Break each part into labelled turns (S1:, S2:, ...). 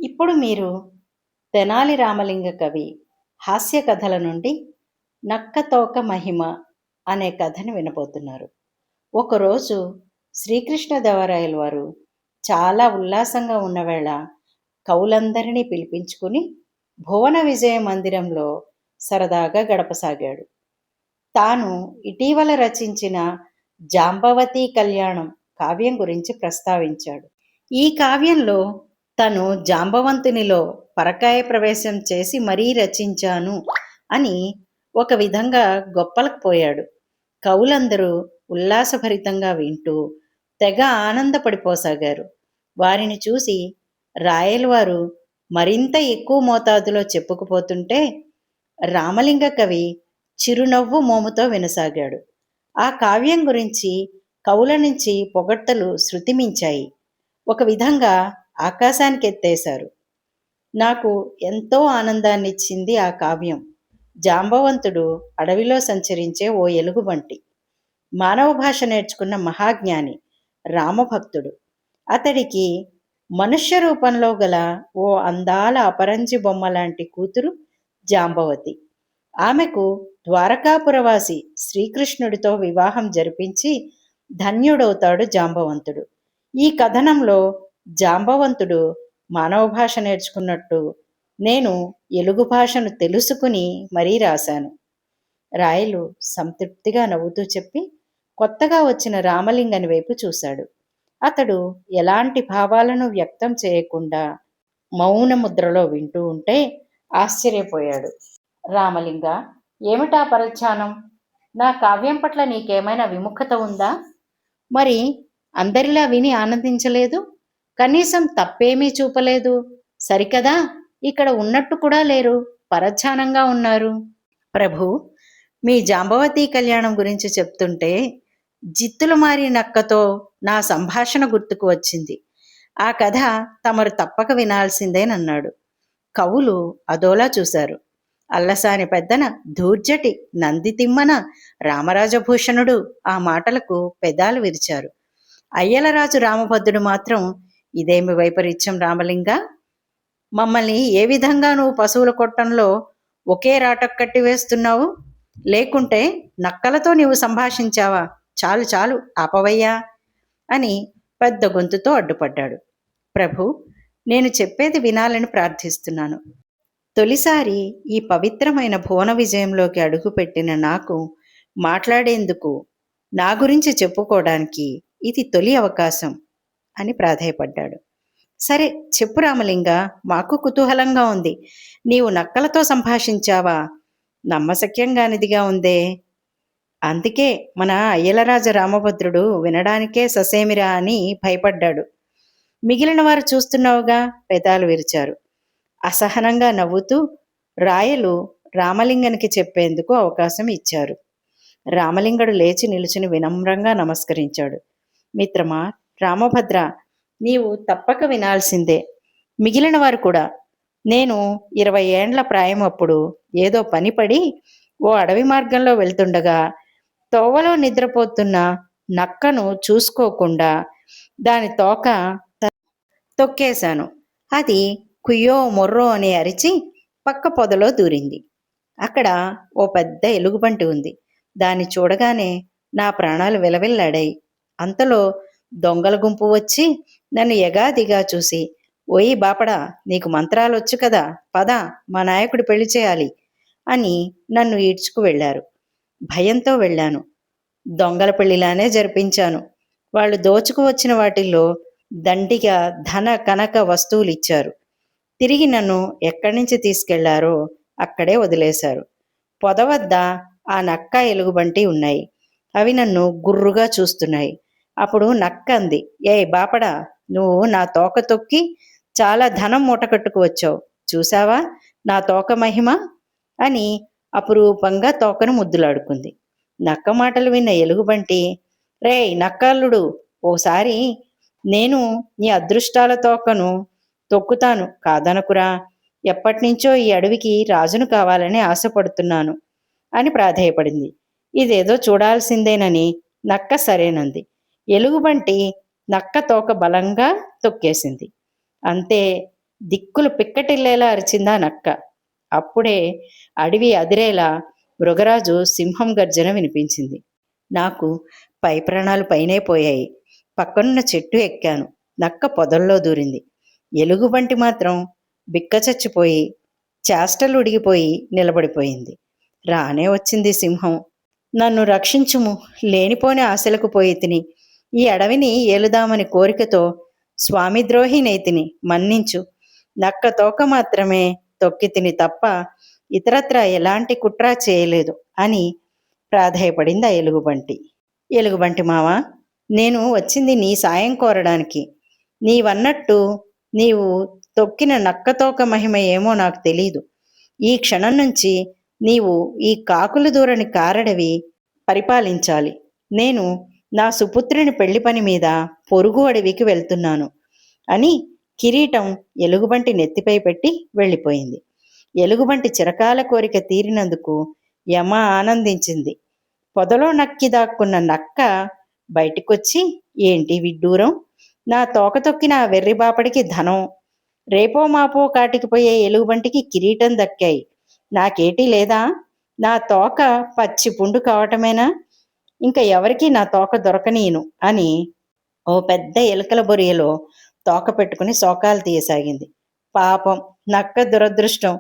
S1: ఇప్పుడు మీరు తెనాలి రామలింగ కవి హాస్య కథల నుండి నక్కతోక మహిమ అనే కథను వినబోతున్నారు. ఒకరోజు శ్రీకృష్ణదేవరాయల వారు చాలా ఉల్లాసంగా ఉన్నవేళ కవులందరినీ పిలిపించుకుని భువన విజయ మందిరంలో సరదాగా గడపసాగాడు. తాను ఇటీవల రచించిన జాంబవతి కళ్యాణం కావ్యం గురించి ప్రస్తావించాడు. ఈ కావ్యంలో తను జాంబవంతునిలో పరకాయ ప్రవేశం చేసి మరీ రచించాను అని ఒక విధంగా గొప్పలకు పోయాడు. కవులందరూ ఉల్లాసభరితంగా వింటూ తెగ ఆనందపడిపోసాగారు. వారిని చూసి రాయలవారు మరింత ఎక్కువ మోతాదులో చెప్పుకుపోతుంటే రామలింగ కవి చిరునవ్వు మోముతో వినసాగాడు. ఆ కావ్యం గురించి కవుల నుంచి పొగడ్తలు శృతిమించాయి. ఒక విధంగా ఆకాశానికి ఎత్తేశారు. నాకు ఎంతో ఆనందాన్నిచ్చింది ఆ కావ్యం. జాంబవంతుడు అడవిలో సంచరించే ఓ ఎలుగుబంటి. మానవ భాష నేర్చుకున్న మహాజ్ఞాని, రామభక్తుడు. అతడికి మనుష్య రూపంలో గల ఓ అందాల అపరంజి బొమ్మ లాంటి కూతురు జాంబవతి. ఆమెకు ద్వారకాపురవాసి శ్రీకృష్ణుడితో వివాహం జరిపించి ధన్యుడవుతాడు జాంబవంతుడు. ఈ కథనంలో జాంబవంతుడు మానవ భాష నేర్చుకున్నట్టు నేను ఎలుగు భాషను తెలుసుకుని మరీ రాశాను. రాయలు సంతృప్తిగా నవ్వుతూ చెప్పి కొత్తగా వచ్చిన రామలింగని వైపు చూశాడు. అతడు ఎలాంటి భావాలను వ్యక్తం చేయకుండా మౌన ముద్రలో వింటూ ఉంటే ఆశ్చర్యపోయాడు. రామలింగ, ఏమిటా పరధ్యానం? నా కావ్యం పట్ల నీకేమైనా విముఖత ఉందా? మరి అందరిలా విని ఆనందించలేదు? కనీసం తప్పేమీ చూపలేదు. సరికదా, ఇక్కడ ఉన్నట్టు కూడా లేరు, పరధ్యానంగా ఉన్నారు. ప్రభు, మీ జాంబవతి కళ్యాణం గురించి చెప్తుంటే జిత్తులు మారి నక్కతో నా సంభాషణ గుర్తుకు వచ్చింది. ఆ కథ తమరు తప్పక వినాల్సిందేనన్నాడు. కవులు అదోలా చూశారు. అల్లసాని పెద్దన, ధూర్జటి, నందితిమ్మన, రామరాజభూషణుడు ఆ మాటలకు పెదాలు విరిచారు. అయ్యలరాజు రామభద్రుడు మాత్రం, ఇదేమి వైపరీత్యం రామలింగ? మమ్మల్ని ఏ విధంగా నువ్వు పశువుల కొట్టంలో ఒకే రాటకు కట్టి వేస్తున్నావు? లేకుంటే నక్కలతో నీవు సంభాషించావా? చాలు చాలు, ఆపవయ్యా అని పెద్ద గొంతుతో అడ్డుపడ్డాడు. ప్రభు, నేను చెప్పేది వినాలని ప్రార్థిస్తున్నాను. తొలిసారి ఈ పవిత్రమైన భువన విజయంలోకి అడుగుపెట్టిన నాకు మాట్లాడేందుకు, నా గురించి చెప్పుకోవడానికి ఇది తొలి అవకాశం అని ప్రాధేయపడ్డాడు. సరే చెప్పు రామలింగ, మాకు కుతూహలంగా ఉంది. నీవు నక్కలతో సంభాషించావా? నమ్మశక్యంగానిదిగా ఉందే. అందుకే మన అయ్యలరాజ రామభద్రుడు వినడానికే ససేమిరా అని భయపడ్డాడు. మిగిలిన వారు చూస్తున్నావుగా, పెదాలు విరిచారు. అసహనంగా నవ్వుతూ రాయలు రామలింగనికి చెప్పేందుకు అవకాశం ఇచ్చారు. రామలింగడు లేచి నిలుచుని వినమ్రంగా నమస్కరించాడు. మిత్రమా రామభద్ర, నీవు తప్పక వినాల్సిందే. మిగిలిన వారు కూడా. నేను 20 ఏండ్ల ప్రాయం అప్పుడు ఏదో పనిపడి ఓ అడవి మార్గంలో వెళ్తుండగా తోవలో నిద్రపోతున్న నక్కను చూసుకోకుండా దాని తోక తొక్కేశాను. అది కుయ్యో మొర్రో అని అరిచి పక్క పొదలో దూరింది. అక్కడ ఓ పెద్ద ఎలుగుబంటి ఉంది. దాన్ని చూడగానే నా ప్రాణాలు విలవిల్లాడాయి. అంతలో దొంగల గుంపు వచ్చి నన్ను ఎగాదిగా చూసి, ఓయి బాపడా, నీకు మంత్రాలొచ్చు కదా, పద మా నాయకుడి పెళ్లి చేయాలి అని నన్ను ఈడ్చుకు వెళ్ళారు. భయంతో వెళ్ళాను. దొంగల పెళ్లిలానే జరిపించాను. వాళ్ళు దోచుకు వచ్చిన వాటిల్లో దండిగా ధన కనక వస్తువులు ఇచ్చారు. తిరిగి నన్ను ఎక్కడి నుంచి తీసుకెళ్లారో అక్కడే వదిలేశారు. పొద వద్ద ఆ నక్క ఎలుగుబంటి ఉన్నాయి. అవి నన్ను గుర్రుగా చూస్తున్నాయి. అప్పుడు నక్క అంది, ఏ బాపడా, నువ్వు నా తోక తొక్కి చాలా ధనం మూటకట్టుకు వచ్చావు, చూసావా నా తోక మహిమ అని అపురూపంగా తోకను ముద్దులాడుకుంది. నక్క మాటలు విన్న ఎలుగుబంటి, రే నక్కల్లుడు, ఓసారి నేను నీ అదృష్టాల తోకను తొక్కుతాను, కాదనకురా. ఎప్పటినుంచో ఈ అడవికి రాజును కావాలని ఆశపడుతున్నాను అని ప్రాధేయపడింది. ఇదేదో చూడాల్సిందేనని నక్క సరేనంది. ఎలుగుబంటి నక్క తోక బలంగా తొక్కేసింది. అంతే, దిక్కులు పిక్కటిల్లేలా అరిచిందా నక్క. అప్పుడే అడవి అదిరేలా మృగరాజు సింహం గర్జన వినిపించింది. నాకు పై ప్రాణాలు పైనే పోయాయి. పక్కనున్న చెట్టు ఎక్కాను. నక్క పొదల్లో దూరింది. ఎలుగుబంటి మాత్రం బిక్కచచ్చిపోయి చేష్టలు ఉడిగిపోయి నిలబడిపోయింది. రానే వచ్చింది సింహం. నన్ను రక్షించుము, లేనిపోని ఆశలకు పోయి తిని ఈ అడవిని ఏలుదామని కోరికతో స్వామిద్రోహి నేతిని మన్నించు. నక్క తోక మాత్రమే తొక్కి తిని తప్ప ఇతరత్రా ఎలాంటి కుట్ర చేయలేదు అని ప్రాధేయపడింది ఆ ఎలుగుబంటి. ఎలుగుబంటి మావ, నేను వచ్చింది నీ సాయం కోరడానికి. నీవన్నట్టు నీవు తొక్కిన నక్కతోక మహిమ ఏమో నాకు తెలీదు. ఈ క్షణం నుంచి నీవు ఈ కాకులు దూరని కారడవి పరిపాలించాలి. నేను నా సుపుత్రుని పెళ్లి పని మీద పొరుగు అడవికి వెళ్తున్నాను అని కిరీటం ఎలుగుబంటి నెత్తిపై పెట్టి వెళ్ళిపోయింది. ఎలుగుబంటి చిరకాల కోరిక తీరినందుకు యమ ఆనందించింది. పొదలో నక్కి దాక్కున్న నక్క బయటికొచ్చి, ఏంటి విడ్డూరం, నా తోక తొక్కిన ఆ వెర్రిబాపడికి ధనం, రేపో మాపో కాటికి పోయే ఎలుగుబంటికి కిరీటం దక్కాయి, నాకేటీ లేదా? నా తోక పచ్చి పుండు కావటమేనా? ఇంకా ఎవరికి నా తోక దొరకనీయను అని ఓ పెద్ద ఎలుకల బొరియలో తోక పెట్టుకుని శోకాలు తీయసాగింది. పాపం నక్క దురదృష్టం.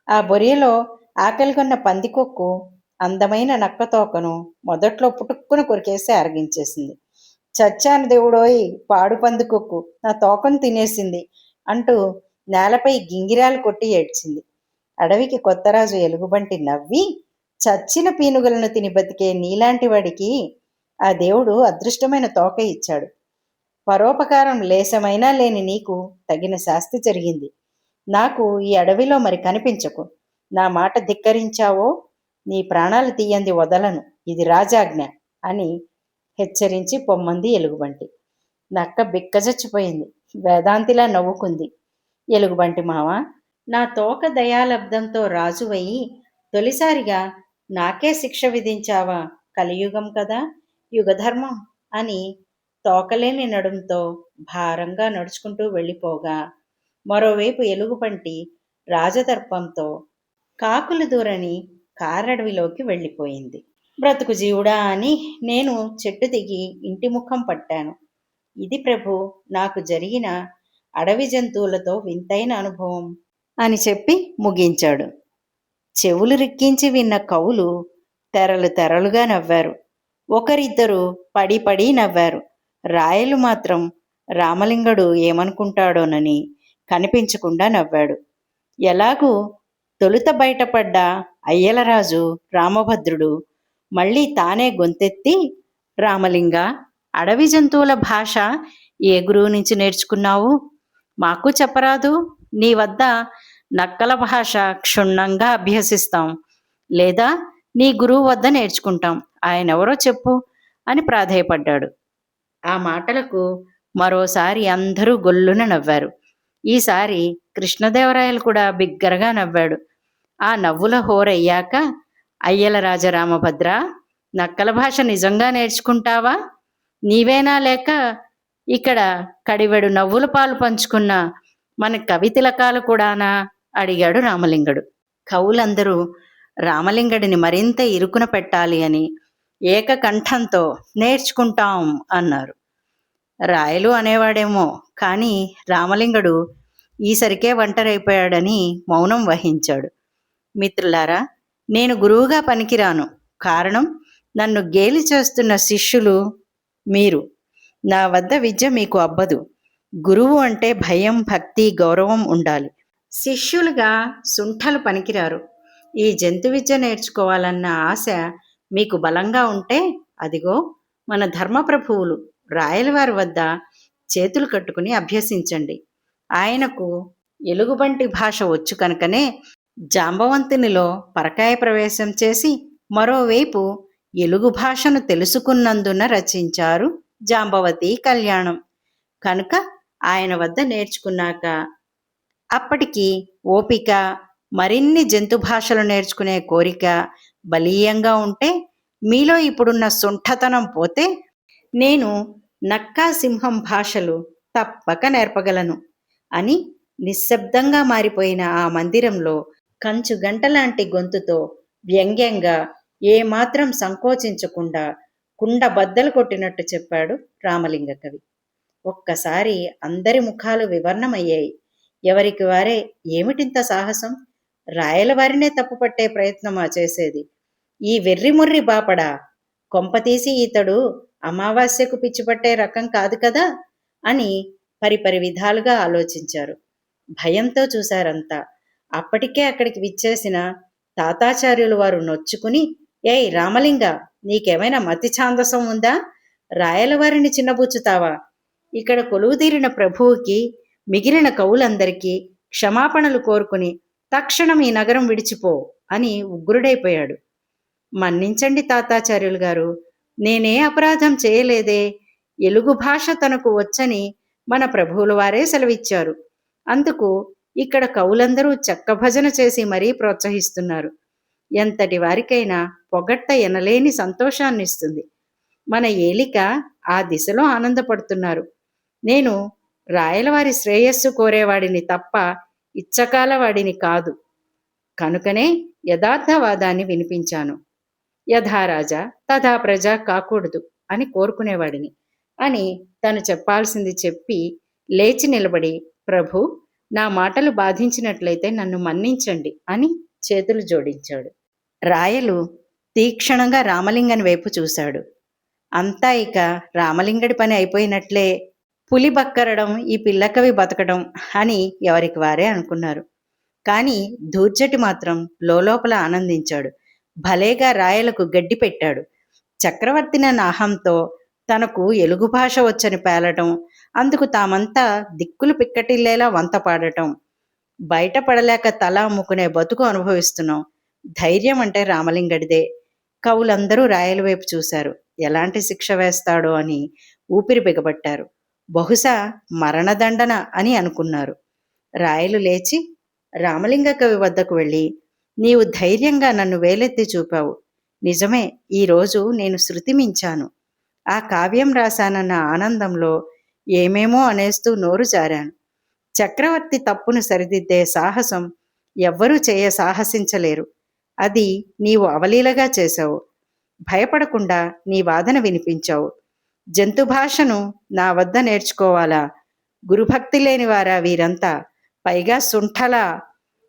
S1: ఆ బొరియలో ఆకలిగొన్న పందికొక్కు అందమైన నక్క తోకను మొదట్లో పుటుక్కున కొరికేసి అరగించేసింది. చచ్చాను దేవుడోయ్, పాడు పందికొక్కు నా తోకను తినేసింది అంటూ నేలపై గింగిరాలు కొట్టి ఏడ్చింది. అడవికి కొత్తరాజు ఎలుగుబంటి నవ్వి, చచ్చిన పీనుగలను తిని బతికే నీలాంటి వాడికి ఆ దేవుడు అదృష్టమైన తోక ఇచ్చాడు. పరోపకారం లేశమైనా లేని నీకు తగిన శాస్తి జరిగింది. నాకు ఈ అడవిలో మరి కనిపించకు. నా మాట ధిక్కరించావో నీ ప్రాణాలు తీయంది వదలను, ఇది రాజాజ్ఞ అని హెచ్చరించి పొమ్మంది ఎలుగుబంటి. నక్క బిక్కజచ్చిపోయింది. వేదాంతిలా నవ్వుకుంది. ఎలుగుబంటి మావ, నా తోక దయాలబ్ధంతో రాజువయ్యి తొలిసారిగా నాకే శిక్ష విధించావా? కలియుగం కదా, యుగధర్మం అని తోకలేని నడుంతో భారంగా నడుచుకుంటూ వెళ్ళిపోగా, మరోవైపు ఎలుగుబంటి రాజదర్పంతో కాకులు దూరని కారడవిలోకి వెళ్ళిపోయింది. బ్రతుకు జీవుడా అని నేను చెట్టు దిగి ఇంటి ముఖం పట్టాను. ఇది ప్రభు నాకు జరిగిన అడవి జంతువులతో వింతైన అనుభవం అని చెప్పి ముగించాడు. చెవులు రిక్కించి విన్న కవులు తెరలు తెరలుగా నవ్వారు. ఒకరిద్దరు పడి పడి నవ్వారు. రాయలు మాత్రం రామలింగడు ఏమనుకుంటాడోనని కనిపించకుండా నవ్వాడు. ఎలాగూ తొలుత బయటపడ్డ అయ్యలరాజు రామభద్రుడు మళ్ళీ తానే గొంతెత్తి, రామలింగ, అడవి జంతువుల భాష ఏ గురువు నుంచి నేర్చుకున్నావు? మాకు చెప్పరాదు? నీ వద్ద నక్కల భాష క్షుణ్ణంగా అభ్యసిస్తాం, లేదా నీ గురువు వద్ద నేర్చుకుంటాం. ఆయనెవరో చెప్పు అని ప్రాధేయపడ్డాడు. ఆ మాటలకు మరోసారి అందరూ గొల్లున నవ్వారు. ఈసారి కృష్ణదేవరాయలు కూడా బిగ్గరగా నవ్వాడు. ఆ నవ్వుల హోరయ్యాక, అయ్యల రాజరామభద్ర, నక్కల భాష నిజంగా నేర్చుకుంటావా? నీవేనా, లేక ఇక్కడ కడివెడు నవ్వుల పాలు పంచుకున్న మన కవితిలకాలు కూడానా అడిగాడు రామలింగడు. కవులందరూ రామలింగడిని మరింత ఇరుకున పెట్టాలి అని ఏకకంఠంతో నేర్చుకుంటాం అన్నారు. రాయలు అనేవాడేమో, కానీ రామలింగడు ఈసరికే ఒంటరైపోయాడని మౌనం వహించాడు. మిత్రులారా, నేను గురువుగా పనికిరాను. కారణం, నన్ను గేలి చేస్తున్న శిష్యులు మీరు. నా వద్ద విద్య మీకు అబ్బదు. గురువు అంటే భయం, భక్తి, గౌరవం ఉండాలి. శిష్యులుగా సుంఠలు పనికిరారు. ఈ జంతు విద్య నేర్చుకోవాలన్న ఆశ మీకు బలంగా ఉంటే, అదిగో మన ధర్మప్రభువులు రాయలవారి వద్ద చేతులు కట్టుకుని అభ్యసించండి. ఆయనకు ఎలుగుబంటి భాష వచ్చు కనుకనే జాంబవంతునిలో పరకాయ ప్రవేశం చేసి మరోవైపు ఎలుగు భాషను తెలుసుకున్నందున రచించారు జాంబవతి కళ్యాణం. కనుక ఆయన వద్ద నేర్చుకున్నాక అప్పటికి ఓపిక, మరిన్ని జంతు భాషలు నేర్చుకునే కోరిక బలీయంగా ఉంటే, మీలో ఇప్పుడున్న సుంఠతనం పోతే, నేను నక్కా సింహం భాషలు తప్పక నేర్పగలను అని నిశ్శబ్దంగా మారిపోయిన ఆ మందిరంలో కంచు గంటలాంటి గొంతుతో వ్యంగ్యంగా ఏమాత్రం సంకోచించకుండా కుండ బద్దలు కొట్టినట్టు చెప్పాడు రామలింగ కవి. ఒక్కసారి అందరి ముఖాలు వివర్ణమయ్యాయి. ఎవరికి వారే ఏమిటింత సాహసం? రాయలవారినే తప్పుపట్టే ప్రయత్నమా చేసేది? ఈ వెర్రిముర్రి బాపడా! కొంపతీసి ఇతడు అమావాస్యకు పిచ్చిపట్టే రకం కాదు కదా అని పరిపరి విధాలుగా ఆలోచించారు. భయంతో చూశారంతా. అప్పటికే అక్కడికి విచ్చేసిన తాతాచార్యులు వారు నొచ్చుకుని, ఏయ్ రామలింగ, నీకేమైనా మతి ఛాందసం ఉందా? రాయలవారిని చిన్నబుచ్చుతావా? ఇక్కడ కొలువుదీరిన ప్రభువుకి మిగిలిన కవులందరికీ క్షమాపణలు కోరుకుని తక్షణం ఈ నగరం విడిచిపో అని ఉగ్రుడైపోయాడు. మన్నించండి తాతాచార్యులు గారు, నేనే అపరాధం చేయలేదే. ఎలుగు భాష తనకు వచ్చని మన ప్రభువుల వారే సెలవిచ్చారు. అందుకు ఇక్కడ కవులందరూ చెక్క భజన చేసి మరీ ప్రోత్సహిస్తున్నారు. ఎంతటి వారికైనా పొగట్ట ఎనలేని సంతోషాన్నిస్తుంది. మన ఏలిక ఆ దిశలో ఆనందపడుతున్నారు. నేను రాయలవారి శ్రేయస్సు కోరేవాడిని తప్ప ఇచ్చకాల వాడిని కాదు. కనుకనే యథార్థవాదాన్ని వినిపించాను. యథారాజా తథా ప్రజ కాకూడదు అని కోరుకునేవాడిని అని తను చెప్పాల్సింది చెప్పి లేచి నిలబడి, ప్రభు, నా మాటలు బాధించినట్లయితే నన్ను మన్నించండి అని చేతులు జోడించాడు. రాయలు తీక్షణంగా రామలింగని వైపు చూశాడు. అంతా ఇక రామలింగడి పని అయిపోయినట్లే. పులి బక్కరడం, ఈ పిల్లకవి బతకడం అని ఎవరికి వారే అనుకున్నారు. కానీ దూర్జటి మాత్రం లోపల ఆనందించాడు. భలేగా రాయలకు గడ్డి పెట్టాడు. చక్రవర్తిన నాహంతో తనకు ఎలుగు భాష వచ్చని పేలటం, అందుకు తామంతా దిక్కులు పిక్కటిల్లేలా వంత పాడటం, బయటపడలేక తల అమ్ముకునే బతుకు అనుభవిస్తున్నాం. ధైర్యం అంటే రామలింగడిదే. కవులందరూ రాయల వైపు చూశారు. ఎలాంటి శిక్ష వేస్తాడో అని ఊపిరి బిగబట్టారు. బహుశా మరణదండన అని అనుకున్నారు. రాయలు లేచి రామలింగ కవి వద్దకు వెళ్ళి, నీవు ధైర్యంగా నన్ను వేలెత్తి చూపావు. నిజమే, ఈరోజు నేను శృతి మించాను. ఆ కావ్యం రాశానన్న ఆనందంలో ఏమేమో అనేస్తూ నోరు జారాను. చక్రవర్తి తప్పును సరిదిద్దే సాహసం ఎవ్వరూ సాహసించలేరు. అది నీవు అవలీలగా చేశావు. భయపడకుండా నీ వాదన వినిపించావు. జంతు భాషను నా వద్ద నేర్చుకోవాలా? గురుభక్తి లేనివారా వీరంతా? పైగా సుంఠల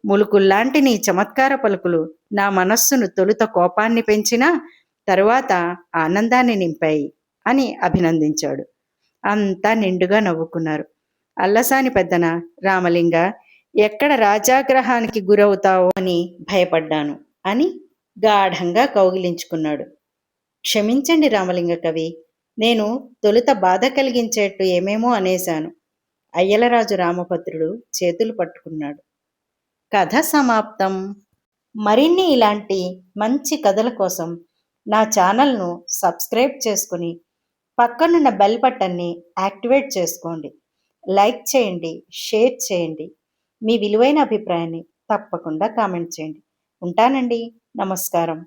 S1: ములుకుల్లాంటి నీ చమత్కార పలుకులు నా మనస్సును తొలుత కోపాన్ని పెంచినా తరువాత ఆనందాన్ని నింపాయి అని అభినందించాడు. అంతా నిండుగా నవ్వుకున్నారు. అల్లసాని పెద్దన, రామలింగ, ఎక్కడ రాజాగ్రహానికి గురవుతావో అని భయపడ్డాను అని గాఢంగా కౌగిలించుకున్నాడు. క్షమించండి రామలింగ కవి, నేను తొలుత బాధ కలిగించేట్టు ఏమేమో అనేశాను. అయ్యలరాజు రామభద్రుడు చేతులు పట్టుకున్నాడు. కథ సమాప్తం. మరిన్ని ఇలాంటి మంచి కథల కోసం నా ఛానల్ను సబ్స్క్రైబ్ చేసుకుని పక్కనున్న బెల్ బటన్ని యాక్టివేట్ చేసుకోండి. లైక్ చేయండి, షేర్ చేయండి. మీ విలువైన అభిప్రాయాన్ని తప్పకుండా కామెంట్ చేయండి. ఉంటానండి. నమస్కారం.